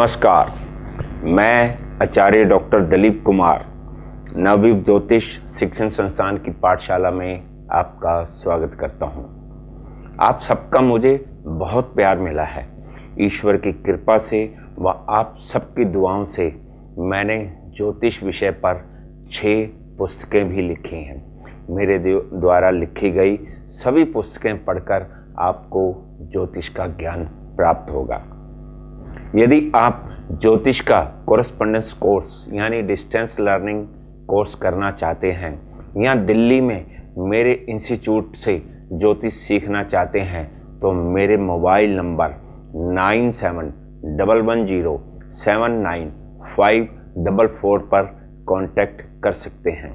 नमस्कार, मैं आचार्य डॉक्टर दिलीप कुमार नवयुग ज्योतिष शिक्षण संस्थान की पाठशाला में आपका स्वागत करता हूं। आप सबका मुझे बहुत प्यार मिला है। ईश्वर की कृपा से व आप सबकी दुआओं से मैंने ज्योतिष विषय पर 6 पुस्तकें भी लिखी हैं। मेरे द्वारा लिखी गई सभी पुस्तकें पढ़कर आपको ज्योतिष का ज्ञान प्राप्त होगा। यदि आप ज्योतिष का कोरेस्पोंडेंस कोर्स यानी डिस्टेंस लर्निंग कोर्स करना चाहते हैं या दिल्ली में मेरे इंस्टीट्यूट से ज्योतिष सीखना चाहते हैं तो मेरे मोबाइल नंबर 9711079544 पर कांटेक्ट कर सकते हैं।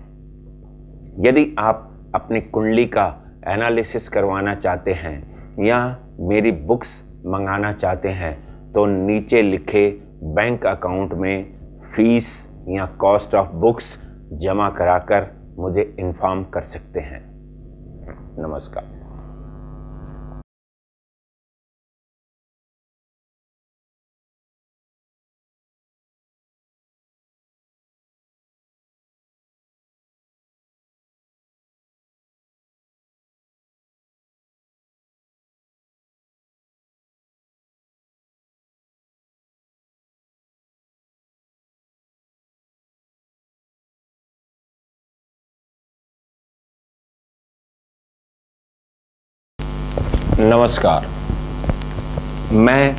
यदि आप अपनी कुंडली का एनालिसिस करवाना चाहते हैं या मेरी बुक्स मंगाना चाहते हैं तो नीचे लिखे बैंक अकाउंट में फीस या कॉस्ट ऑफ बुक्स जमा कराकर मुझे इन्फॉर्म कर सकते हैं। नमस्कार। नमस्कार, मैं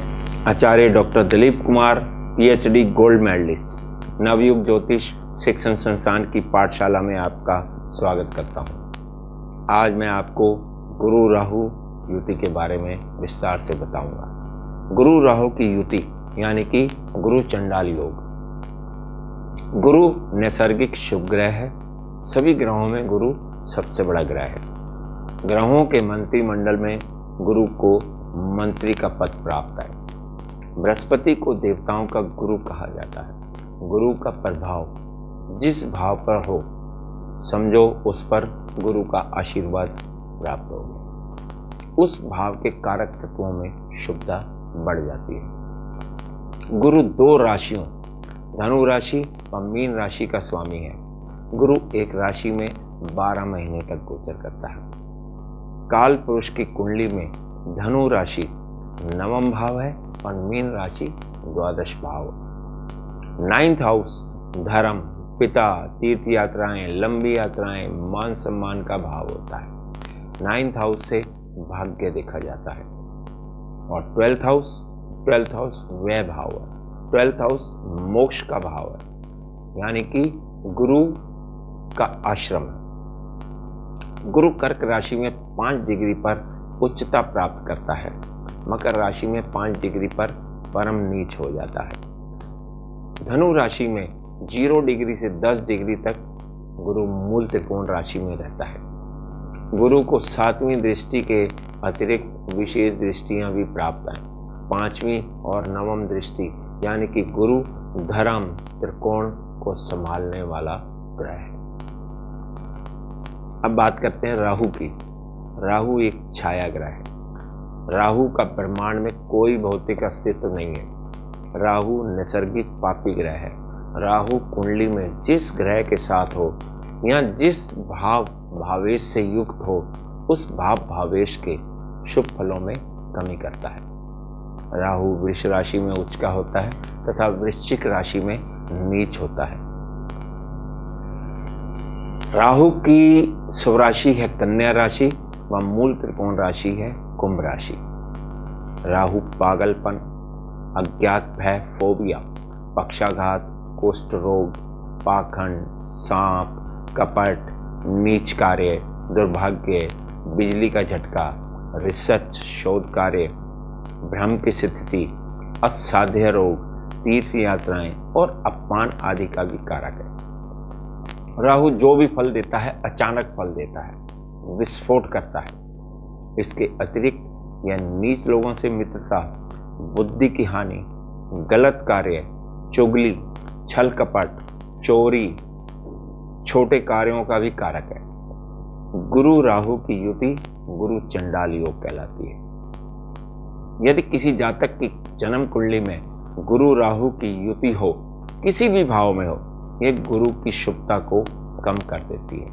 आचार्य doctor Dilip Kumar PhD gold medalist Navyug Jyotish Shikshan संस्थान की पाठशाला में आपका स्वागत करता हूं। आज मैं आपको गुरु राहु युति के बारे में विस्तार से बताऊंगा। गुरु राहु की युति यानी कि गुरु चंडाल योग। गुरु नैसर्गिक शुभ ग्रह है। सभी ग्रहों में गुरु सबसे बड़ा ग्रह है। ग्रहों के मंत्रिमंडल में गुरु को मंत्री का पद प्राप्त है। बृहस्पति को देवताओं का गुरु कहा जाता है। गुरु का प्रभाव जिस भाव पर हो समझो उस पर गुरु का आशीर्वाद प्राप्त होगा। उस भाव के कारक तत्वों में शुभता बढ़ जाती है। गुरु 2 राशियों धनु राशि और मीन राशि का स्वामी है। गुरु एक राशि में 12 महीने तक गोचर करता है। काल पुरुष की कुंडली में धनु राशि 9वां भाव है और मीन राशि 12वां भाव। 9th हाउस धर्म, पिता, तीर्थ यात्राएं, लंबी यात्राएं, मान सम्मान का भाव होता है। 9th हाउस से भाग्य देखा जाता है। और 12th हाउस व्यय भाव है। 12th हाउस मोक्ष का भाव है यानी कि गुरु का आश्रम है। गुरु कर्क राशि में 5 डिग्री पर उच्चता प्राप्त करता है। मकर राशि में 5 डिग्री पर परम नीच हो जाता है। धनु राशि में 0 डिग्री से 10 डिग्री तक गुरु मूल त्रिकोण राशि में रहता है। गुरु को 7वीं दृष्टि के अतिरिक्त विशेष दृष्टियां भी प्राप्त हैं। 5वीं और 9वीं दृष्टि यानी कि गुरु धर्म त्रिकोण को संभालने वाला ग्रह है। अब बात करते हैं राहु की। राहु एक छाया ग्रह है। राहु का ब्रह्मांड में कोई भौतिक अस्तित्व नहीं है। राहु नैसर्गिक पापी ग्रह है। राहु कुंडली में जिस ग्रह के साथ हो या जिस भाव भावेश से युक्त हो उस भाव भावेश के शुभ फलों में कमी करता है। राहु वृष राशि में उच्च का होता है तथा वृश्चिक राशि में नीच होता है। राहु की शुभ राशि है कन्या राशि व मूल त्रिकोण राशि है कुंभ राशि। राहु पागलपन, अज्ञात भय, फोबिया, पक्षाघात, कुष्ठ रोग, पाखंड, सांप, कपट, नीच कार्य, दुर्भाग्य, बिजली का झटका, रिसर्च शोध कार्य, भ्रम की स्थिति, असाध्य रोग, तीर्थ यात्राएं और अपमान आदि का भी कारक है। राहु जो भी फल देता है अचानक फल देता है, विस्फोट करता है। इसके अतिरिक्त यह नीच लोगों से मित्रता, बुद्धि की हानि, गलत कार्य, चुगली, छल कपट, चोरी, छोटे कार्यों का भी कारक है। गुरु राहु की युति गुरु चंडाल योग कहलाती है। यदि किसी जातक की जन्म कुंडली में गुरु राहु की युति हो, किसी भी भाव में हो, यह गुरु की शुभता को कम कर देती है।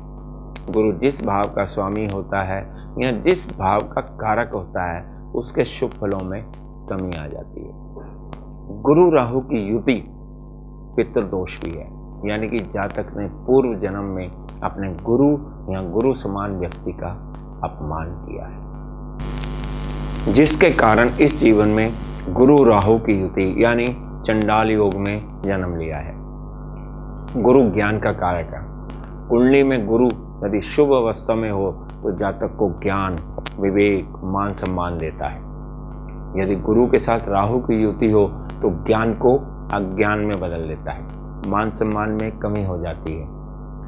गुरु जिस भाव का स्वामी होता है या जिस भाव का कारक होता है, उसके शुभ फलों में कमी आ जाती है। गुरु राहु की युति पितृदोष भी है, यानी कि जातक ने पूर्व जन्म में अपने गुरु या गुरु समान व्यक्ति का अपमान किया है, जिसके कारण इस जीवन में गुरु राहु की युति यानी चंडाल योग में जन्म लिया है। गुरु ज्ञान का कारक है। कुंडली में गुरु यदि शुभ अवस्था में हो तो जातक को ज्ञान, विवेक, मान सम्मान देता है। यदि गुरु के साथ राहु की युति हो तो ज्ञान को अज्ञान में बदल देता है, मान सम्मान में कमी हो जाती है।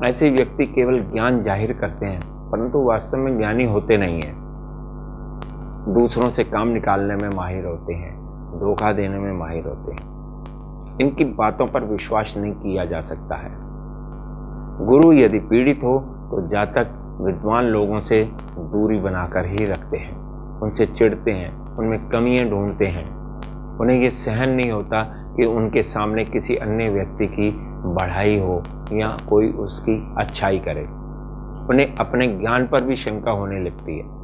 ऐसे व्यक्ति केवल ज्ञान जाहिर करते हैं परंतु वास्तव में ज्ञानी होते नहीं हैं। दूसरों से काम निकालने में माहिर होते हैं, धोखा देने में माहिर होते हैं। इनकी बातों पर विश्वास नहीं किया जा सकता है। गुरु यदि पीड़ित हो तो जातक विद्वान लोगों से दूरी बनाकर ही रखते हैं, उनसे चिढ़ते हैं, उनमें कमियां ढूंढते हैं। उन्हें यह सहन नहीं होता कि उनके सामने किसी अन्य व्यक्ति की बढ़ाई हो या कोई उसकी अच्छाई करे। उन्हें अपने ज्ञान पर भी शंका होने लगती है।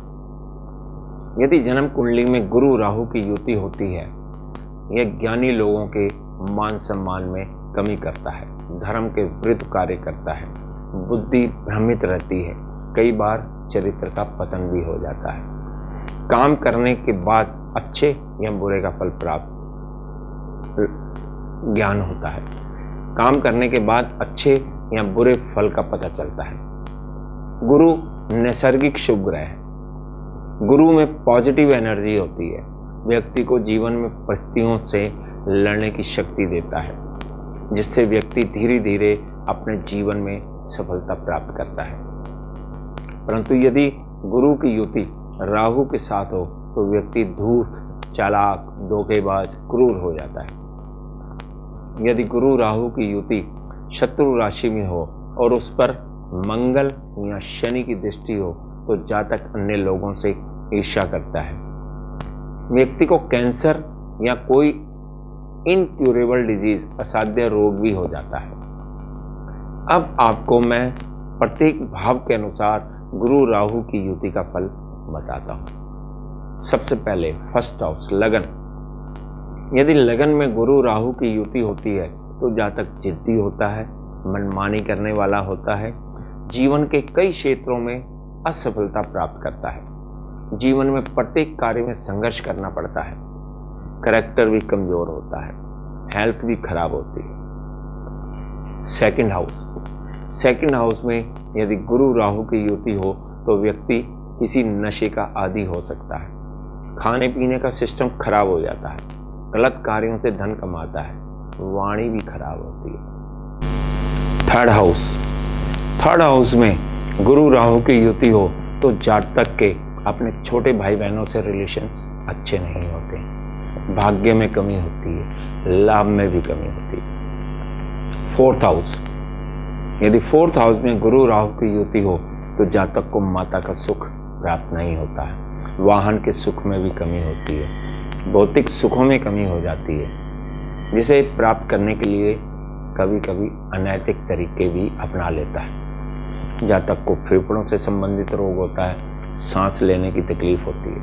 यदि जन्म कुंडली में गुरु राहु की युति होती है, यह ज्ञानी लोगों के मान सम्मान में कमी करता है, धर्म के विरुद्ध कार्य करता है, बुद्धि भ्रमित रहती है, कई बार चरित्र का पतन भी हो जाता है। काम करने के बाद अच्छे या बुरे का फल प्राप्त ज्ञान होता है। काम करने के बाद अच्छे या बुरे फल का पता चलता है। गुरु नैसर्गिक शुभ ग्रह है। गुरु में पॉजिटिव एनर्जी होती है, व्यक्ति को जीवन में परिस्थितियों से लड़ने की शक्ति देता है, जिससे व्यक्ति धीरे धीरे अपने जीवन में सफलता प्राप्त करता है। परंतु यदि गुरु की युति राहु के साथ हो तो व्यक्ति धूर्त, चालाक, धोखेबाज, क्रूर हो जाता है। यदि गुरु राहु की युति शत्रु राशि में हो और उस पर मंगल या शनि की दृष्टि हो तो जातक अन्य लोगों से ईर्ष्या करता है। व्यक्ति को कैंसर या कोई इनक्यूरेबल डिजीज, असाध्य रोग भी हो जाता है। अब आपको मैं प्रत्येक भाव के अनुसार गुरु राहु की युति का फल बताता हूं। सबसे पहले फर्स्ट हाउस, लगन। यदि लगन में गुरु राहु की युति होती है तो जातक जिद्दी होता है, मनमानी करने वाला होता है, जीवन के कई क्षेत्रों में असफलता प्राप्त करता है, जीवन में प्रत्येक कार्य में संघर्ष करना पड़ता है, कैरेक्टर भी कमजोर होता है, हेल्थ भी खराब होती है। सेकंड हाउस में यदि गुरु राहु की युति हो तो व्यक्ति किसी नशे का आदी हो सकता है, खाने पीने का सिस्टम खराब हो जाता है, गलत कार्यों से धन कमाता है, वाणी भी खराब होती है। थर्ड हाउस में गुरु राहु की युति हो तो जातक के अपने छोटे भाई बहनों से रिलेशंस अच्छे नहीं होते, भाग्य में कमी होती है, लाभ में भी कमी होती है। फोर्थ हाउस, यदि फोर्थ हाउस में गुरु राहु की युति हो तो जातक को माता का सुख प्राप्त नहीं होता है, वाहन के सुख में भी कमी होती है, भौतिक सुखों में कमी हो जाती है, जिसे प्राप्त करने के लिए कभी कभी अनैतिक तरीके भी अपना लेता है। जातक को फेफड़ों से संबंधित रोग होता है, सांस लेने की तकलीफ होती है।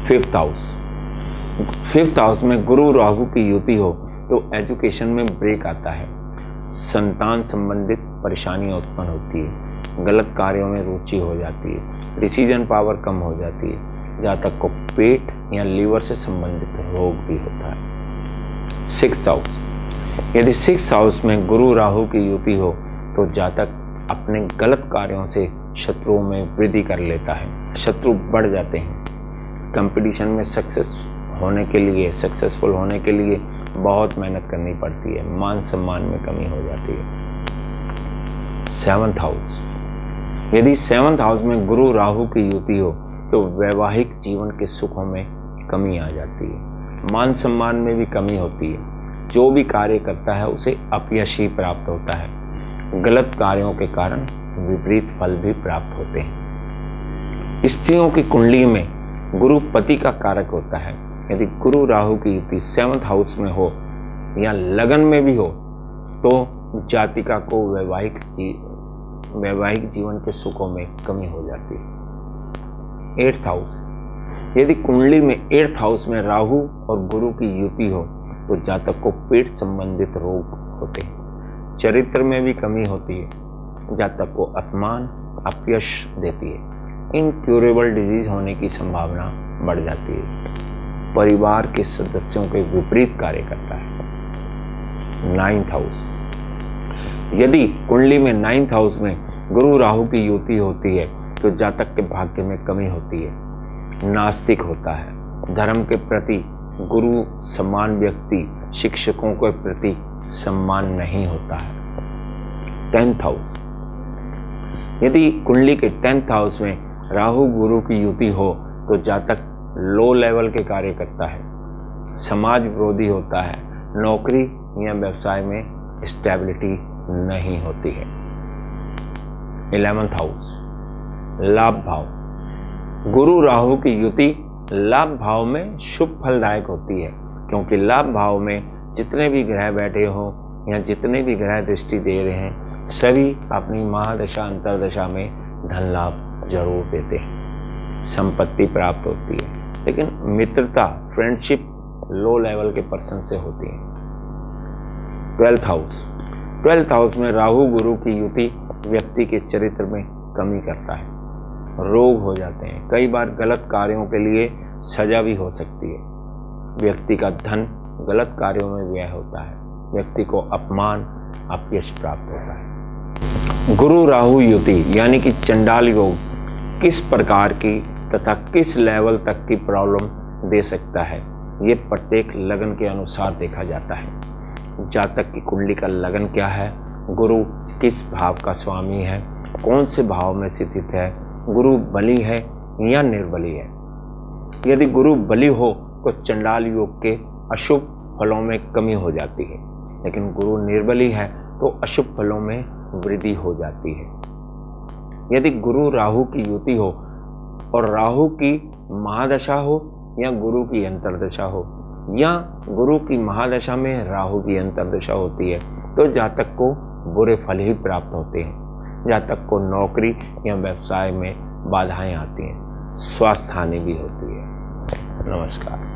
फिफ्थ हाउस में गुरु राहु की युति हो तो एजुकेशन में ब्रेक आता है, संतान संबंधित परेशानियां उत्पन्न होती है, गलत कार्यों में रुचि हो जाती है, डिसीजन पावर कम हो जाती है, जातक को पेट या लीवर से संबंधित रोग भी होता है। सिक्स्थ हाउस, यदि सिक्स्थ हाउस में गुरु राहु की युति हो तो जातक अपने गलत कार्यों से शत्रुओं में वृद्धि कर लेता है, शत्रु बढ़ जाते हैं, कंपटीशन में सक्सेसफुल होने के लिए बहुत मेहनत करनी पड़ती है, मान सम्मान में कमी हो जाती है। सेवंथ हाउस, यदि सेवंथ हाउस में गुरु राहु की युति हो तो वैवाहिक जीवन के सुखों में कमी आ जाती है, मान सम्मान में भी कमी होती है, जो भी कार्य करता है उसे अपयश ही प्राप्त होता है, गलत कार्यों के कारण विपरीत फल भी प्राप्त होते हैं। स्त्रियों की कुंडली में गुरु पति का कारक होता है, यदि गुरु राहु की युति 7th हाउस में हो या लगन में भी हो तो जातिका को वैवाहिक जीवन के सुखों में कमी हो जाती है। 8th हाउस, यदि कुंडली में 8th हाउस में राहु और गुरु की युति हो तो जातक को पेट संबंधित रोग होते हैं, चरित्र में भी कमी होती है, जातक को अपमान अपयश देती है, इनक्यूरेबल डिजीज होने की संभावना बढ़ जाती है, परिवार के सदस्यों के विपरीत कार्य करता है। 9th हाउस, यदि कुंडली में 9th हाउस में गुरु राहु की युति होती है तो जातक के भाग्य में कमी होती है, नास्तिक होता है, धर्म के प्रति गुरु समान व्यक्ति, शिक्षकों के प्रति सम्मान नहीं होता है। 10th हाउस, यदि कुंडली के 10th हाउस में राहु गुरु की युति हो तो जातक लो लेवल के कार्य करता है, समाज विरोधी होता है, नौकरी या व्यवसाय में स्टेबिलिटी नहीं होती है। 11th हाउस, लाभ भाव, गुरु राहु की युति लाभ भाव में शुभ फलदायक होती है, क्योंकि लाभ भाव में जितने भी ग्रह बैठे हो या जितने भी ग्रह दृष्टि दे रहे हैं सभी अपनी महादशा अंतरदशा में धन लाभ जरूर देते हैं, संपत्ति प्राप्त होती है, लेकिन मित्रता फ्रेंडशिप लो लेवल के पर्सन से होती है। 12th हाउस, 12th हाउस में राहु गुरु की युति व्यक्ति के चरित्र में कमी करता है, रोग हो जाते हैं, कई बार गलत कार्यों के लिए सजा भी हो सकती है, व्यक्ति का धन गलत कार्यों में व्यय होता है, व्यक्ति को अपमान अपयश प्राप्त होता है। गुरु राहु युति यानी कि चंडाल योग किस प्रकार की तथा किस लेवल तक की प्रॉब्लम दे सकता है, ये प्रत्येक लगन के अनुसार देखा जाता है। जातक की कुंडली का लगन क्या है, गुरु किस भाव का स्वामी है, कौन से भाव में स्थित है, गुरु बली है या निर्बली है। यदि गुरु बली हो तो चंडाल योग के अशुभ फलों में कमी हो जाती है, लेकिन गुरु निर्बली है तो अशुभ फलों में वृद्धि हो जाती है। यदि गुरु राहु की युति हो और राहु की महादशा हो या गुरु की अंतर्दशा हो या गुरु की महादशा में राहु की अंतर्दशा होती है तो जातक को बुरे फल ही प्राप्त होते हैं, जातक को नौकरी या व्यवसाय में बाधाएं आती हैं, स्वास्थ्य हानि भी होती है। नमस्कार।